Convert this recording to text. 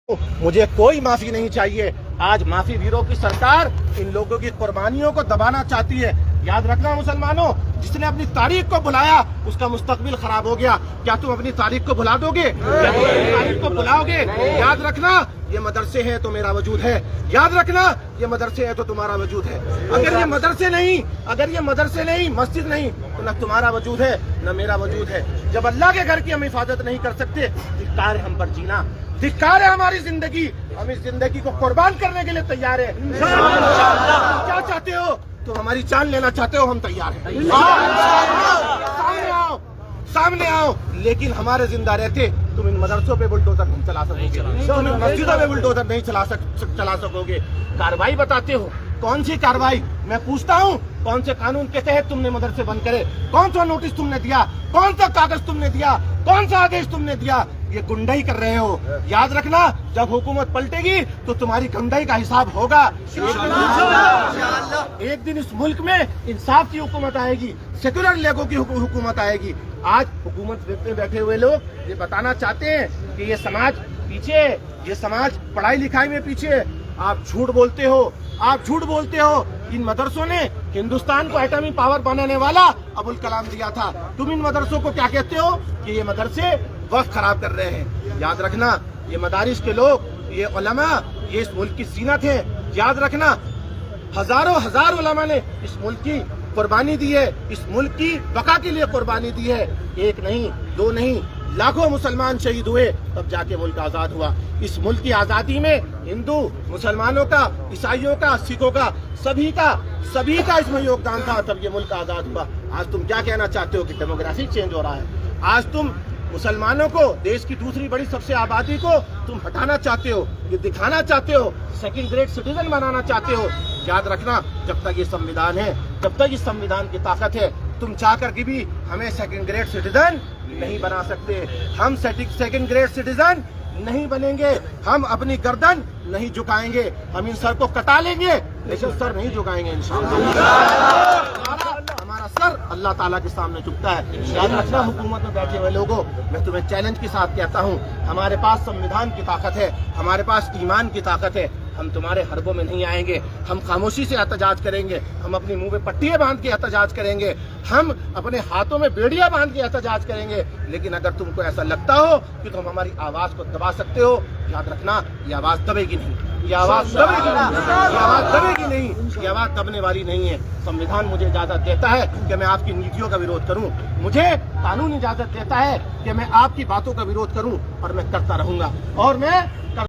मुझे कोई माफी नहीं चाहिए। आज माफी वीरों की सरकार इन लोगों की कुर्बानियों को दबाना चाहती है। याद रखना मुसलमानों, जिसने अपनी तारीख को भुलाया उसका मुस्तकबिल खराब हो गया। क्या तुम अपनी तारीख को भुला दोगे? क्या तुम अपनी तारीख को भुलाओगे? याद रखना, ये मदरसे हैं तो मेरा वजूद है। याद रखना, ये मदरसे है तो तुम्हारा वजूद है। अगर ये मदरसे नहीं, मस्जिद नहीं, तो न तुम्हारा वजूद है न मेरा वजूद है। जब अल्लाह के घर की हम हिफाजत नहीं कर सकते, धिक्कार है हम पर जीना, धिक्कार है हमारी जिंदगी। हम इस जिंदगी को कुर्बान करने के लिए तैयार है। क्या चाहते हो? तुम हमारी जान लेना चाहते हो, हम तैयार हैं। सामने आओ, लेकिन हमारे जिंदा रहते तुम इन मदरसों पे बुलडोजर नहीं चला सकोगे, तुम इन मस्जिदों पे बुलडोजर नहीं चला सकोगे। कार्रवाई बताते हो, कौन सी कार्रवाई? मैं पूछता हूँ, कौन से कानून के तहत तुमने मदरसे बंद करे? कौन सा नोटिस तुमने दिया? कौन सा कागज तुमने दिया? कौन सा आदेश तुमने दिया? ये गुंडाई कर रहे हो। याद रखना, जब हुकूमत पलटेगी तो तुम्हारी गुंडाई का हिसाब होगा। एक दिन इस मुल्क में इंसाफ की हुकूमत आएगी, सेक्युलर लोगों की हुकूमत आएगी। आज हुकूमत में बैठे हुए लोग ये बताना चाहते हैं कि ये समाज पीछे है, ये समाज पढ़ाई लिखाई में पीछे है। आप झूठ बोलते हो। इन मदरसों ने हिंदुस्तान को एटमी पावर बनाने वाला अबुल कलाम दिया था। तुम इन मदरसों को क्या कहते हो कि ये मदरसे वक्त खराब कर रहे हैं। याद रखना, ये मदारिस के लोग, ये उलमा, ये इस मुल्क की जीनत है। याद रखना, हजार उलमा ने इस मुल्क की कुर्बानी दी है, इस मुल्क की बका के लिए कुर्बानी दी है। एक नहीं, दो नहीं, लाखों मुसलमान शहीद हुए, तब जाके मुल्क आजाद हुआ। इस मुल्क की आजादी में हिंदू, मुसलमानों का, ईसाइयों का, सिखों का, सभी का इसमें योगदान था, तब ये मुल्क आजाद हुआ। आज तुम क्या कहना चाहते हो कि डेमोग्राफी चेंज हो रहा है? आज तुम मुसलमानों को, देश की दूसरी बड़ी सबसे आबादी को तुम हटाना चाहते हो, ये दिखाना चाहते हो, सेकंड ग्रेड सिटीजन बनाना चाहते हो। याद रखना, जब तक ये संविधान है, जब तक इस संविधान की ताकत है, तुम चाहकर के भी हमें सेकंड ग्रेड सिटीजन नहीं बना सकते। हम सेकंड ग्रेड सिटीजन नहीं बनेंगे। हम अपनी गर्दन नहीं झुकाएंगे। हम इन सर को कटा लेंगे, लेकिन सर नहीं झुकाएंगे इंशाअल्लाह। हमारा सर अल्लाह ताला के सामने झुकता है। याद रखना, हुकूमत में बैठे हुए लोगों, मैं तुम्हें चैलेंज के साथ कहता हूँ, हमारे पास संविधान की ताकत है, हमारे पास ईमान की ताकत है। हम तुम्हारे हरबों में नहीं आएंगे। हम खामोशी से एहतजाज करेंगे। हम अपने मुंह में पट्टियां बांध के एहतजाज करेंगे। हम अपने हाथों में बेड़ियां बांध के एहतजाज करेंगे। लेकिन अगर तुमको ऐसा लगता हो कि तुम हमारी आवाज को दबा सकते हो, याद रखना, ये आवाज दबेगी नहीं, ये आवाज दबेगी नहीं, ये आवाज दबने वाली नहीं है। संविधान मुझे इजाजत देता है कि मैं आपकी नीतियों का विरोध करूं, मुझे कानून इजाजत देता है कि मैं आपकी बातों का विरोध करूं, और मैं करता रहूंगा। और मैं